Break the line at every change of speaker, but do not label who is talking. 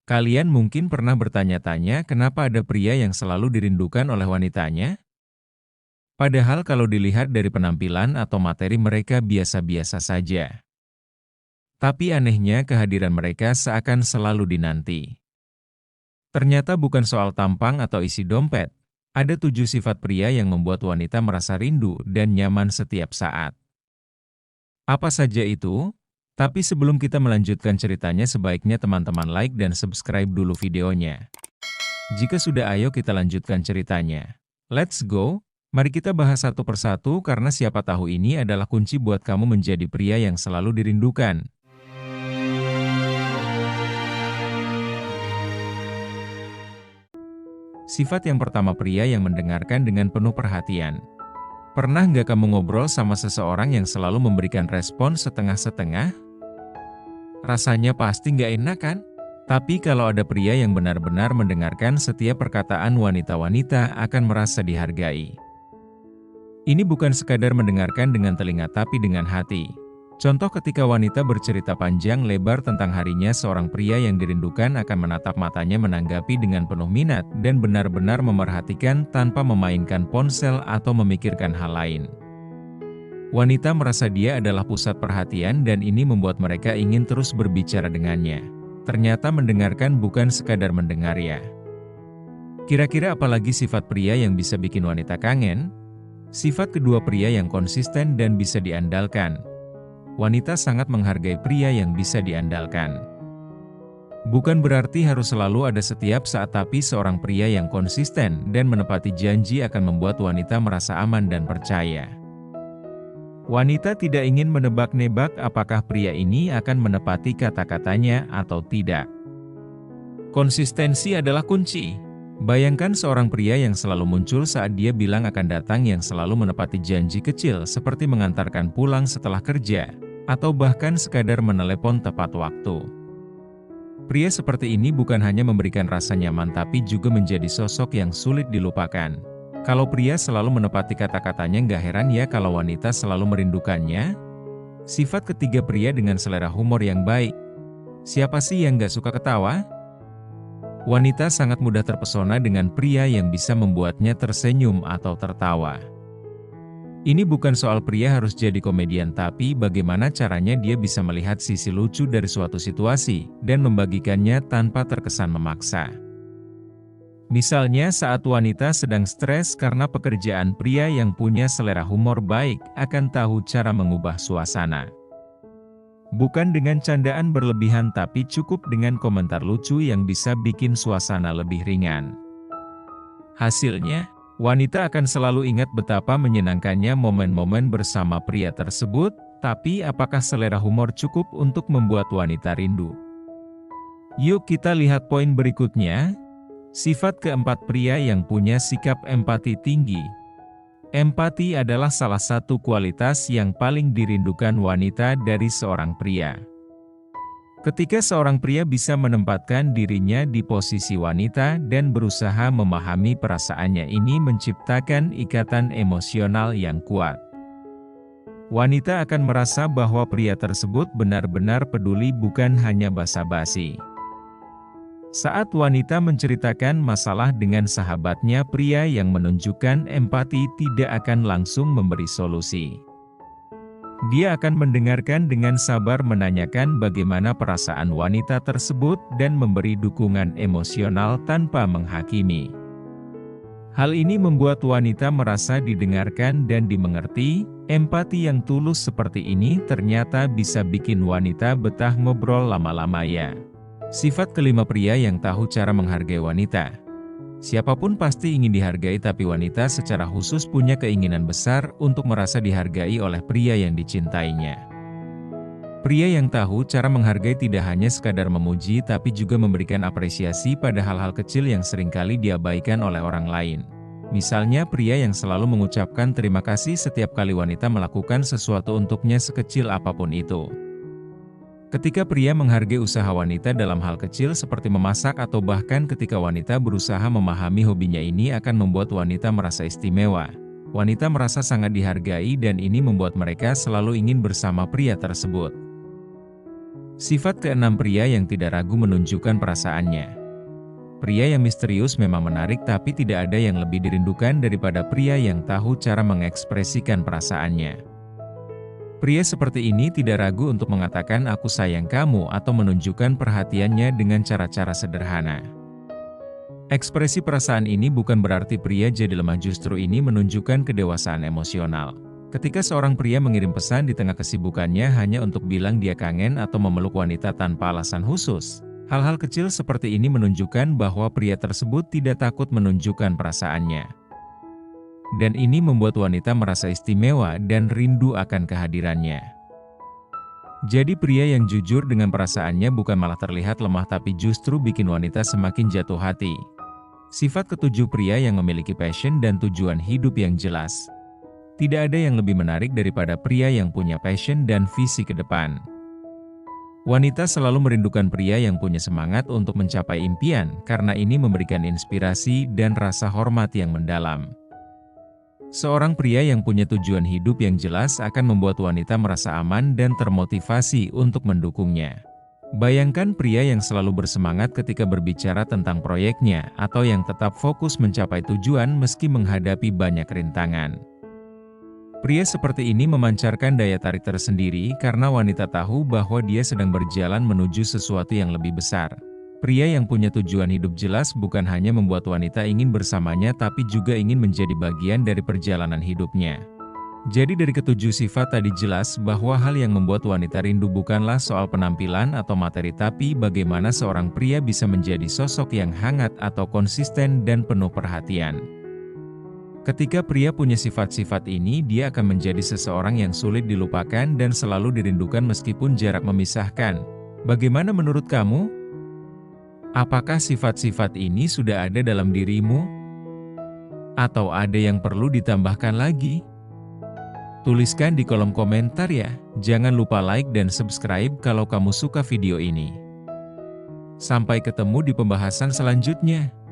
Kalian mungkin pernah bertanya-tanya kenapa ada pria yang selalu dirindukan oleh wanitanya? Padahal kalau dilihat dari penampilan atau materi mereka biasa-biasa saja. Tapi anehnya kehadiran mereka seakan selalu dinanti. Ternyata bukan soal tampang atau isi dompet. Ada 7 sifat pria yang membuat wanita merasa rindu dan nyaman setiap saat. Apa saja itu? Tapi sebelum kita melanjutkan ceritanya, sebaiknya teman-teman like dan subscribe dulu videonya. Jika sudah, ayo kita lanjutkan ceritanya. Let's go! Mari kita bahas satu persatu karena siapa tahu ini adalah kunci buat kamu menjadi pria yang selalu dirindukan. Sifat yang pertama, pria yang mendengarkan dengan penuh perhatian. Pernah nggak kamu ngobrol sama seseorang yang selalu memberikan respon setengah-setengah? Rasanya pasti nggak enak kan? Tapi kalau ada pria yang benar-benar mendengarkan setiap perkataan wanita-wanita akan merasa dihargai. Ini bukan sekadar mendengarkan dengan telinga tapi dengan hati. Contoh, ketika wanita bercerita panjang lebar tentang harinya, seorang pria yang dirindukan akan menatap matanya, menanggapi dengan penuh minat, dan benar-benar memerhatikan tanpa memainkan ponsel atau memikirkan hal lain. Wanita merasa dia adalah pusat perhatian dan ini membuat mereka ingin terus berbicara dengannya. Ternyata mendengarkan bukan sekadar mendengar ya. Kira-kira apalagi sifat pria yang bisa bikin wanita kangen? Sifat kedua, pria yang konsisten dan bisa diandalkan. Wanita sangat menghargai pria yang bisa diandalkan. Bukan berarti harus selalu ada setiap saat, tapi seorang pria yang konsisten dan menepati janji akan membuat wanita merasa aman dan percaya. Wanita tidak ingin menebak-nebak apakah pria ini akan menepati kata-katanya atau tidak. Konsistensi adalah kunci. Bayangkan seorang pria yang selalu muncul saat dia bilang akan datang, yang selalu menepati janji kecil seperti mengantarkan pulang setelah kerja, atau bahkan sekadar menelepon tepat waktu. Pria seperti ini bukan hanya memberikan rasa nyaman tapi juga menjadi sosok yang sulit dilupakan. Kalau pria selalu menepati kata-katanya, nggak heran ya kalau wanita selalu merindukannya. Sifat ketiga, pria dengan selera humor yang baik. Siapa sih yang nggak suka ketawa? Wanita sangat mudah terpesona dengan pria yang bisa membuatnya tersenyum atau tertawa. Ini bukan soal pria harus jadi komedian, tapi bagaimana caranya dia bisa melihat sisi lucu dari suatu situasi dan membagikannya tanpa terkesan memaksa. Misalnya saat wanita sedang stres karena pekerjaan, pria yang punya selera humor baik akan tahu cara mengubah suasana. Bukan dengan candaan berlebihan, tapi cukup dengan komentar lucu yang bisa bikin suasana lebih ringan. Hasilnya, wanita akan selalu ingat betapa menyenangkannya momen-momen bersama pria tersebut. Tapi apakah selera humor cukup untuk membuat wanita rindu? Yuk kita lihat poin berikutnya. Sifat keempat, pria yang punya sikap empati tinggi. Empati adalah salah satu kualitas yang paling dirindukan wanita dari seorang pria. Ketika seorang pria bisa menempatkan dirinya di posisi wanita dan berusaha memahami perasaannya, ini menciptakan ikatan emosional yang kuat. Wanita akan merasa bahwa pria tersebut benar-benar peduli, bukan hanya basa-basi. Saat wanita menceritakan masalah dengan sahabatnya, pria yang menunjukkan empati tidak akan langsung memberi solusi. Dia akan mendengarkan dengan sabar, menanyakan bagaimana perasaan wanita tersebut, dan memberi dukungan emosional tanpa menghakimi. Hal ini membuat wanita merasa didengarkan dan dimengerti. Empati yang tulus seperti ini ternyata bisa bikin wanita betah ngobrol lama-lama ya. Sifat kelima, pria yang tahu cara menghargai wanita. Siapapun pasti ingin dihargai, tapi wanita secara khusus punya keinginan besar untuk merasa dihargai oleh pria yang dicintainya. Pria yang tahu cara menghargai tidak hanya sekadar memuji, tapi juga memberikan apresiasi pada hal-hal kecil yang seringkali diabaikan oleh orang lain. Misalnya, pria yang selalu mengucapkan terima kasih setiap kali wanita melakukan sesuatu untuknya, sekecil apapun itu. Ketika pria menghargai usaha wanita dalam hal kecil seperti memasak, atau bahkan ketika wanita berusaha memahami hobinya, ini akan membuat wanita merasa istimewa. Wanita merasa sangat dihargai dan ini membuat mereka selalu ingin bersama pria tersebut. Sifat keenam, pria yang tidak ragu menunjukkan perasaannya. Pria yang misterius memang menarik, tapi tidak ada yang lebih dirindukan daripada pria yang tahu cara mengekspresikan perasaannya. Pria seperti ini tidak ragu untuk mengatakan "aku sayang kamu" atau menunjukkan perhatiannya dengan cara-cara sederhana. Ekspresi perasaan ini bukan berarti pria jadi lemah, justru ini menunjukkan kedewasaan emosional. Ketika seorang pria mengirim pesan di tengah kesibukannya hanya untuk bilang dia kangen atau memeluk wanita tanpa alasan khusus, hal-hal kecil seperti ini menunjukkan bahwa pria tersebut tidak takut menunjukkan perasaannya. Dan ini membuat wanita merasa istimewa dan rindu akan kehadirannya. Jadi pria yang jujur dengan perasaannya bukan malah terlihat lemah, tapi justru bikin wanita semakin jatuh hati. Sifat ketujuh, pria yang memiliki passion dan tujuan hidup yang jelas. Tidak ada yang lebih menarik daripada pria yang punya passion dan visi ke depan. Wanita selalu merindukan pria yang punya semangat untuk mencapai impian, karena ini memberikan inspirasi dan rasa hormat yang mendalam. Seorang pria yang punya tujuan hidup yang jelas akan membuat wanita merasa aman dan termotivasi untuk mendukungnya. Bayangkan pria yang selalu bersemangat ketika berbicara tentang proyeknya, atau yang tetap fokus mencapai tujuan meski menghadapi banyak rintangan. Pria seperti ini memancarkan daya tarik tersendiri karena wanita tahu bahwa dia sedang berjalan menuju sesuatu yang lebih besar. Pria yang punya tujuan hidup jelas bukan hanya membuat wanita ingin bersamanya, tapi juga ingin menjadi bagian dari perjalanan hidupnya. Jadi dari ketujuh sifat tadi jelas bahwa hal yang membuat wanita rindu bukanlah soal penampilan atau materi, tapi bagaimana seorang pria bisa menjadi sosok yang hangat atau konsisten dan penuh perhatian. Ketika pria punya sifat-sifat ini, dia akan menjadi seseorang yang sulit dilupakan dan selalu dirindukan meskipun jarak memisahkan. Bagaimana menurut kamu? Apakah sifat-sifat ini sudah ada dalam dirimu? Atau ada yang perlu ditambahkan lagi? Tuliskan di kolom komentar ya. Jangan lupa like dan subscribe kalau kamu suka video ini. Sampai ketemu di pembahasan selanjutnya.